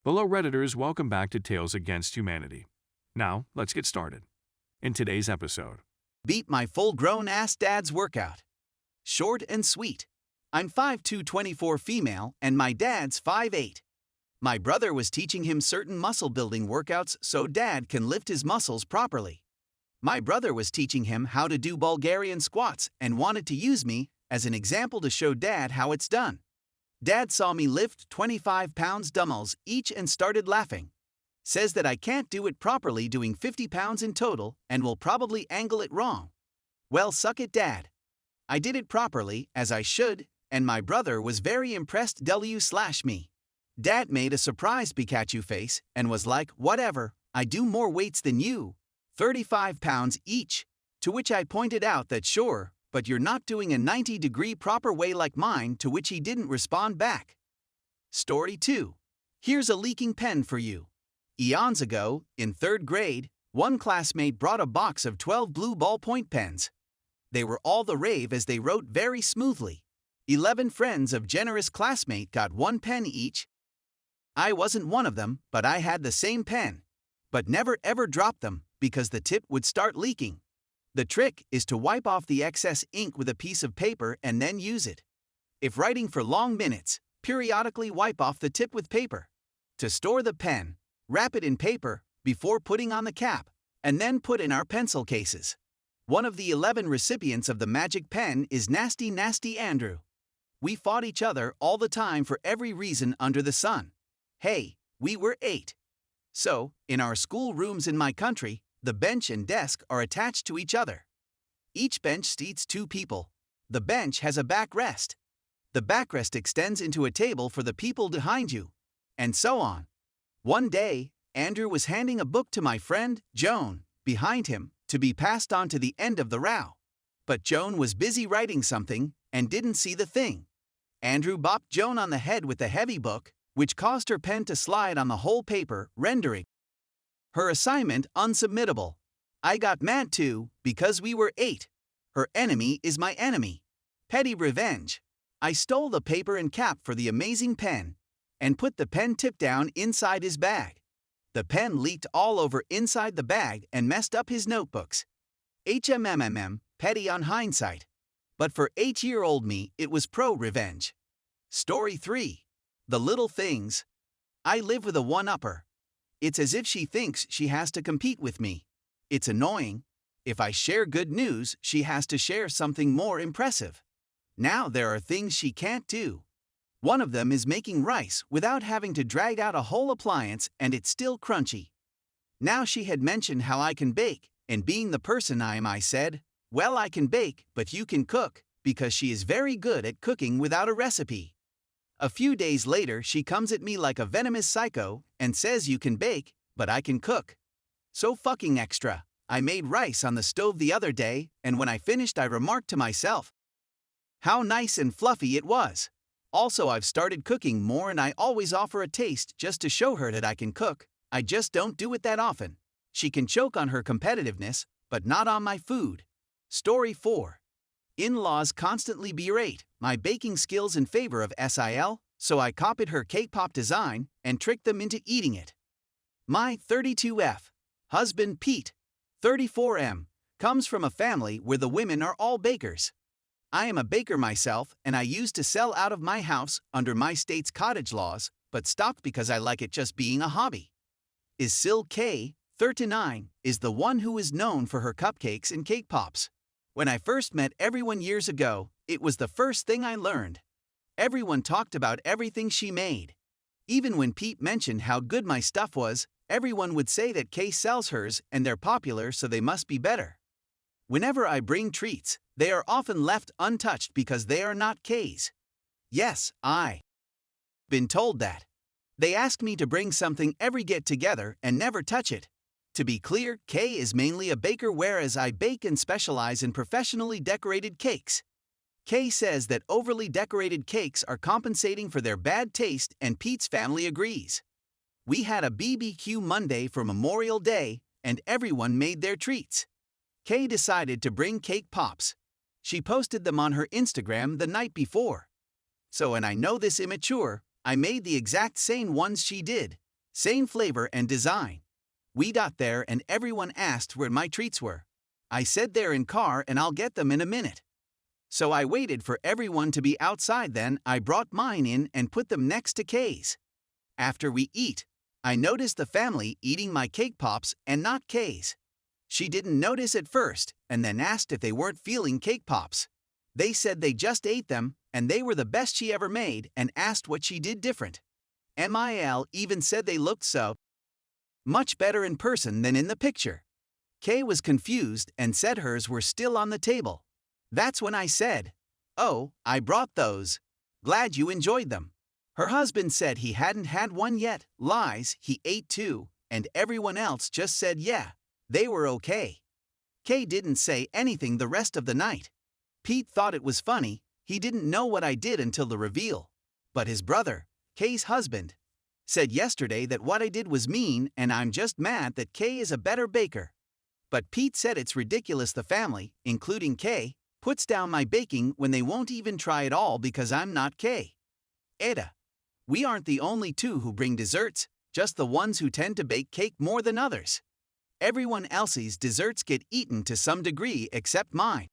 Hello Redditors, welcome back to Tales Against Humanity. Now, let's get started. In today's episode, Beat my full-grown ass dad's workout. Short and sweet. I'm 5'2", 24 female, and my dad's 5'8". My brother was teaching him certain muscle-building workouts so dad can lift his muscles properly. My brother was teaching him how to do Bulgarian squats and wanted to use me as an example to show dad how it's done. Dad saw me lift 25 pounds dumbbells each and started laughing. Says that I can't do it properly doing 50 pounds in total and will probably angle it wrong. Well, suck it, Dad. I did it properly, as I should, and my brother was very impressed /me. Dad made a surprised Pikachu face and was like, whatever, I do more weights than you. 35 pounds each. To which I pointed out that sure, but you're not doing a 90-degree proper way like mine, to which he didn't respond back. Story 2. Here's a leaking pen for you. Eons ago, in 3rd grade, one classmate brought a box of 12 blue ballpoint pens. They were all the rave as they wrote very smoothly. 11 friends of generous classmate got one pen each. I wasn't one of them, but I had the same pen. But never ever dropped them, because the tip would start leaking. The trick is to wipe off the excess ink with a piece of paper and then use it. If writing for long minutes, periodically wipe off the tip with paper. To store the pen, wrap it in paper before putting on the cap, and then put in our pencil cases. One of the 11 recipients of the magic pen is Nasty Andrew. We fought each other all the time for every reason under the sun. Hey, we were 8. So, in our school rooms in my country, the bench and desk are attached to each other. Each bench seats 2 people. The bench has a backrest. The backrest extends into a table for the people behind you, and so on. One day, Andrew was handing a book to my friend, Joan, behind him, to be passed on to the end of the row. But Joan was busy writing something and didn't see the thing. Andrew bopped Joan on the head with the heavy book, which caused her pen to slide on the whole paper, rendering her assignment unsubmittable. I got mad too, because we were 8. Her enemy is my enemy. Petty revenge. I stole the paper and cap for the amazing pen, and put the pen tip down inside his bag. The pen leaked all over inside the bag and messed up his notebooks. Petty on hindsight. But for 8-year-old me, it was pro-revenge. Story 3. The little things. I live with a one-upper. It's as if she thinks she has to compete with me. It's annoying. If I share good news, she has to share something more impressive. Now there are things she can't do. One of them is making rice without having to drag out a whole appliance and it's still crunchy. Now she had mentioned how I can bake, and being the person I am, I said, well, I can bake, but you can cook, because she is very good at cooking without a recipe. A few days later, she comes at me like a venomous psycho and says you can bake, but I can cook. So fucking extra. I made rice on the stove the other day, and when I finished I remarked to myself how nice and fluffy it was. Also, I've started cooking more and I always offer a taste just to show her that I can cook. I just don't do it that often. She can choke on her competitiveness, but not on my food. Story 4. In-laws constantly berate my baking skills in favor of SIL, so I copied her cake pop design and tricked them into eating it. My 32F husband Pete, 34M, comes from a family where the women are all bakers. I am a baker myself, and I used to sell out of my house under my state's cottage laws, but stopped because I like it just being a hobby. Is Sil K, 39, is the one who is known for her cupcakes and cake pops. When I first met everyone years ago, it was the first thing I learned. Everyone talked about everything she made. Even when Pete mentioned how good my stuff was, everyone would say that Kay sells hers and they're popular, so they must be better. Whenever I bring treats, they are often left untouched because they are not Kay's. Yes, I've been told that. They ask me to bring something every get-together and never touch it. To be clear, Kay is mainly a baker, whereas I bake and specialize in professionally decorated cakes. Kay says that overly decorated cakes are compensating for their bad taste, and Pete's family agrees. We had a BBQ Monday for Memorial Day, and everyone made their treats. Kay decided to bring cake pops. She posted them on her Instagram the night before. So, and I know this immature, I made the exact same ones she did. Same flavor and design. We got there and everyone asked where my treats were. I said they're in car and I'll get them in a minute. So I waited for everyone to be outside, then I brought mine in and put them next to Kay's. After we eat, I noticed the family eating my cake pops and not Kay's. She didn't notice at first and then asked if they weren't feeling cake pops. They said they just ate them and they were the best she ever made and asked what she did different. Mil even said they looked so much better in person than in the picture. Kay was confused and said hers were still on the table. That's when I said, "Oh, I brought those. Glad you enjoyed them." Her husband said he hadn't had one yet. Lies, he ate two, and everyone else just said yeah, they were okay. Kay didn't say anything the rest of the night. Pete thought it was funny. He didn't know what I did until the reveal. But his brother, Kay's husband, said yesterday that what I did was mean and I'm just mad that Kay is a better baker. But Pete said it's ridiculous the family, including Kay, puts down my baking when they won't even try at all because I'm not Kay. Ada. We aren't the only two who bring desserts, just the ones who tend to bake cake more than others. Everyone else's desserts get eaten to some degree except mine.